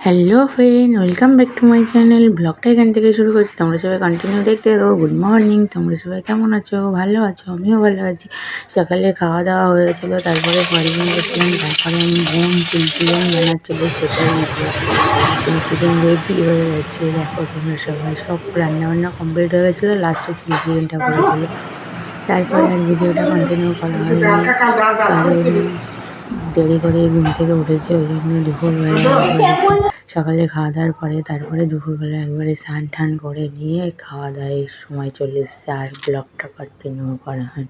Hello friend, welcome back to my channel. ব্লগটা এখান থেকে শুরু করছি। তোমরা সবাই কন্টিনিউ দেখতে থাকো। গুড মর্নিং, তোমরা সবাই কেমন আছো? ভালো আছো? আমিও ভালো আছি। সকালে খাওয়া দাওয়া হয়েছিল, তারপরে বাড়ি গেছিলাম। তারপরে আমি বোন চিকেন বানাচ্ছিল, সেটাই ভিডিও। চিকেন রেডি হয়ে গেছে, দেখো তোমরা সবাই। সব রান্নাবান্না কমপ্লিট হয়ে গেছিলো, লাস্টে চিকেনটা করেছিল। তারপরে আর ভিডিওটা কন্টিনিউ করা হয়নি, কারণ দেরি করে ঘুম থেকে উঠেছে, ওই জন্য দুপুরবেলা একবারে সকালে খাওয়া দাওয়ার পরে তারপরে দুপুরবেলা একবারে স্নান টান করে নিয়ে খাওয়া দাওয়ার সময় চলে এসছে, আর ব্লগটা কন্টিনিউ করা হয়।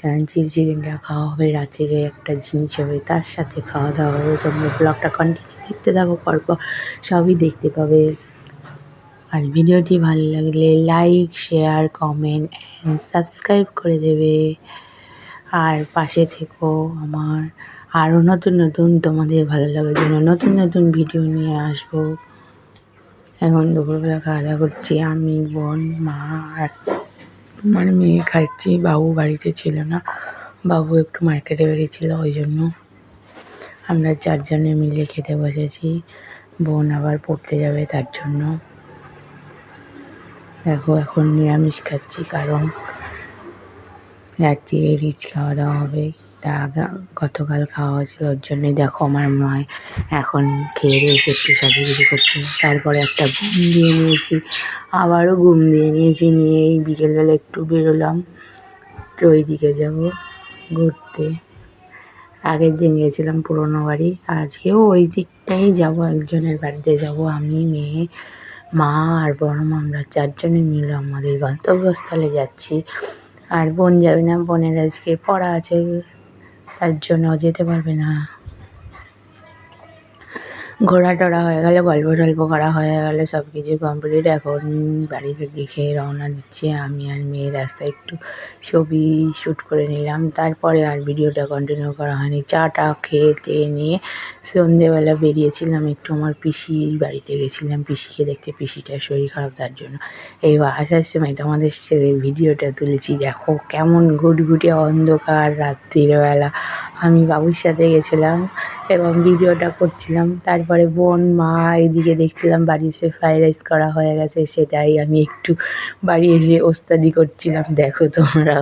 কারণ চিকেনটা খাওয়া হবে, রাত্রিরে একটা জিনিস হবে, তার সাথে খাওয়া দাওয়া হবে। তোমরা ব্লগটা কন্টিনিউ দেখতে থাকো, পরপর সবই দেখতে পাবে। আর ভিডিওটি ভালো লাগলে like, share, comment and subscribe করে দেবে। আর পাশে থেকো আমার, আরও নতুন নতুন তোমাদের ভালো লাগার জন্য নতুন নতুন ভিডিও নিয়ে আসবো। এখন দুপুরবেলা খাওয়া দাওয়া করছি আমি, বোন, মা আর আমার মেয়ে খাচ্ছি। বাবু বাড়িতে ছিল না, বাবু একটু মার্কেটে বেরিয়েছিল, ওই জন্য আমরা চারজনে মিলে খেতে বসেছি। বোন আবার পড়তে যাবে, তার জন্য দেখো এখন নিরামিষ খাচ্ছি, কারণ রাত্রিরে রিচ খাওয়া দাওয়া হবে। তা গতকাল খাওয়া হয়েছিল, ওর জন্যই দেখো আমার মায় এখন খেয়ে রয়েছে, একটু সাজুগুজু করছে। তারপরে একটা ঘুম দিয়ে নিয়েছি, আবারও ঘুম দিয়ে নিয়েছি, নিয়ে এই বিকেলবেলা একটু বেরোলাম, একটু ওই দিকে যাবো ঘুরতে। আগের দিন গেছিলাম পুরোনো বাড়ি, আজকেও ওই দিকটাই যাব, একজনের বাড়িতে যাব। আমি, মেয়ে, মা আর বড় মা, আমরা চারজনে মিলে আমাদের গন্তব্যস্থলে যাচ্ছি। আর বোন যাবে না, বোনের আজকে পড়া আছে, তার জন্য যেতে পারবে না। ঘোরা টোরা হয়ে গেলে, গল্প টল্প করা হয়ে গেলে, সব কিছু কমপ্লিট। এখন বাড়ির দিকে রওনা দিচ্ছি আমি আর মেয়ে। রাস্তায় একটু ছবি শ্যুট করে নিলাম, তারপরে আর ভিডিওটা কন্টিনিউ করা হয়নি। চাটা খেতে নিয়ে সন্ধেবেলা বেরিয়েছিলাম একটু, আমার পিসির বাড়িতে গেছিলাম পিসিকে দেখতে। পিসিটার শরীর খারাপ, তার জন্য এইবার আসার সময় তোমাদের সাথে ভিডিওটা তুলেছি। দেখো কেমন ঘুটঘুটে অন্ধকার রাত্রিবেলা। আমি বাবুর সাথে গেছিলাম এবং ভিডিওটা করছিলাম। তারপরে বোন, মা এদিকে দেখছিলাম বাড়ি এসে ফ্রাইড রাইস করা হয়ে গেছে, সেটাই আমি একটু বাড়ি এসে ওস্তাদি করছিলাম। দেখো তোমরা,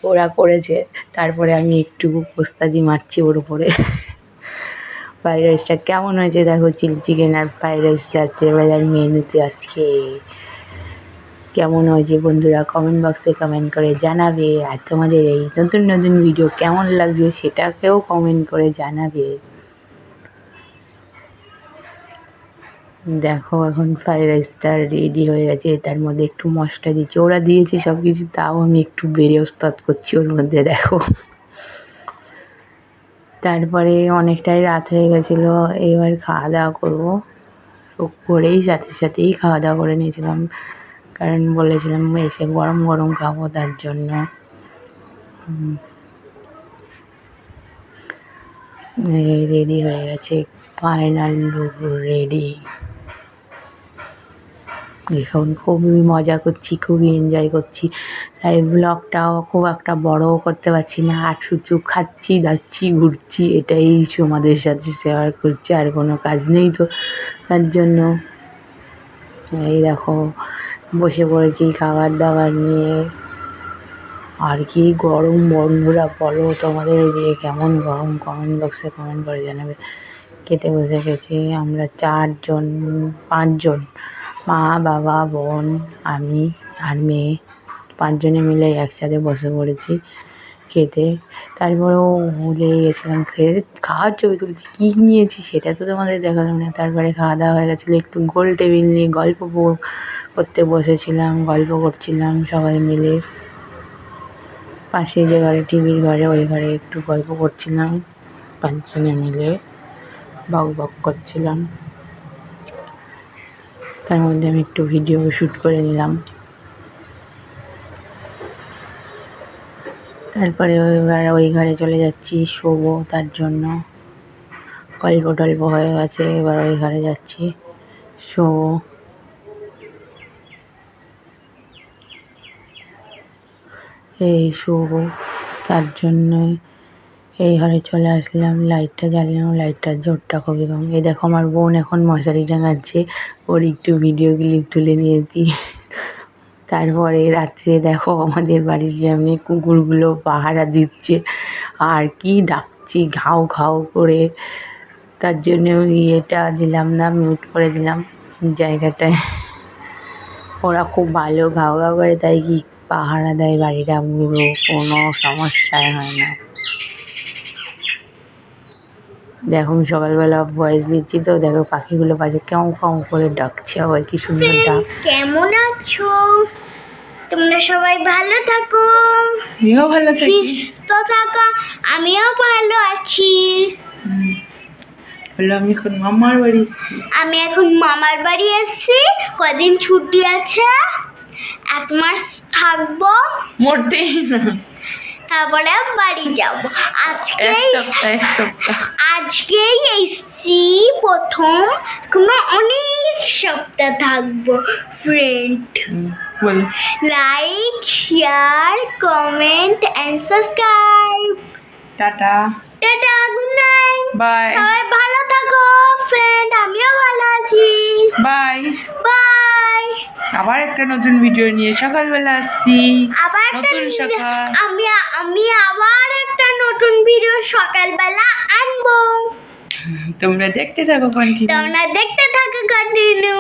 ওরা করেছে, তারপরে আমি একটু ওস্তাদি মারছি ওর উপরে। ফ্রাইড রাইসটা কেমন হয়েছে দেখো, চিলি চিকেন আর ফ্রাইড রাইস রাত্রেবেলার মেনুতে আজকে। কেমন হয়েছে বন্ধুরা কমেন্ট বক্সে কমেন্ট করে জানাবে। আর তোমাদের এই নতুন নতুন ভিডিও কেমন লাগছে সেটাকেও কমেন্ট করে জানাবে। দেখো এখন ফ্রাইড রাইসটা রেডি হয়ে গেছে, তার মধ্যে একটু মশলা দিচ্ছি, ওরা দিয়েছে সব কিছু, তাও আমি একটু বেড়ে ওস্তাদ করছি ওর মধ্যে। দেখো তারপরে অনেকটাই রাত হয়ে গেছিলো, এবার খাওয়া দাওয়া করবো। করেই সাথে সাথেই খাওয়া দাওয়া করে নিয়েছিলাম, কারণ বলেছিলাম এসে গরম গরম খাবো, তার জন্য। রেডি হয়ে গেছে, ফাইনাল লুক রেডি। এখন খুবই মজা করছি, খুবই এনজয় করছি, তাই ব্লগটাও খুব একটা বড়ও করতে পারছি না। আর শুধু খাচ্ছি, দাচ্ছি, ঘুরছি, এটাই তোমাদের সাথে শেয়ার করছি, আর কোনো কাজ নেই তো, তার জন্য। এই দেখো বসে পড়েছি খাবার দাবার নিয়ে। আর কি গরম বন্ধুরা, বলো তোমাদের ওইদিকে কেমন গরম, কমেন্ট বক্সে কমেন্ট করে জানাবে। খেতে বসে গেছি আমরা পাঁচজন, মা, বাবা, বোন, আমি আর মেয়ে, পাঁচজনে মিলে একসাথে বসে পড়েছি খেতে। তারপরেও ভুলে গেছিলাম, খাওয়ার ছবি তুলছি, কী নিয়েছি সেটা তো তোমাদের দেখালাম না। তারপরে খাওয়া দাওয়া হয়ে গেছিলো, একটু গোল টেবিল নিয়ে গল্প করতে বসেছিলাম, গল্প করছিলাম সবাই মিলে। পাশে যে ঘরে টিভির ঘরে, ওই ঘরে একটু গল্প করছিলাম পাঁচজনে মিলে, বক বক করছিলাম। তার মধ্যে আমি একটু ভিডিও শ্যুট করে নিলাম। তারপরে এবার ওই ঘরে চলে যাচ্ছি শোবো, তার জন্য গল্প টল্প হয়ে গেছে, এবার ওই ঘরে যাচ্ছি শোবো। এই শোবো, তার জন্যই এই ঘরে চলে আসলাম, লাইটটা জ্বালানো, লাইটটার জোরটা খুবই কম। এই দেখো আমার বোন এখন মশারি টাঙাচ্ছে, ওর একটু ভিডিও ক্লিপ তুলে নিয়েছি। তারপরে রাত্রে দেখো আমাদের বাড়ির সামনে কুকুরগুলো পাহারা দিচ্ছে আর কি ডাকছি ঘাউ ঘাউ করে। তার জন্য ইয়েটা দিলাম না, মিউট করে দিলাম জায়গাটায়। ওরা খুব ভালো ঘাউ ঘাউ করে, তাই কি পাহারা দেয় বাড়িটা পুরো, কোনো সমস্যায় হয় না। দেখো আমি সকালবেলা ভয়েস দিচ্ছি তো, দেখো পাখিগুলো পাখি কেমন কেমন করে ডাকছে, আবার কি সুন্দর ডাক। কেমন আছো তোমরা? সবাই ভালো থাকো, আমিও ভালো থাকি, সুস্থ থাকো। আমিও ভালো আছি। হলো আমি এখন মামার বাড়ি এসেছি। আমি এখন মামার বাড়ি এসেছি, কদিন ছুটি আছে, 1 মাস থাকবো, মোটেই না, তারপরে বাড়ি যাব। এক সপ্তাহ আজকেই এসেছি প্রথম, কোনো অনেক সপ্তাহ থাকবো। ফ্রেন্ড, বলো like, share, comment and subscribe. Tata, tata, good night, bye, সবাই ভালো থাকো। ফ্রেন্ড, আমিও ভালো আছি। বাই। বাই। আবার একটা নতুন ভিডিও নিয়ে সকালবেলা আসছি, আবার নতুন সকাল। আমি আবার একটা নতুন ভিডিও সকালবেলা আনবো। তোমরা দেখতে থাকো কন্টিনিউ। তোমরা দেখতে থাকো কন্টিনিউ।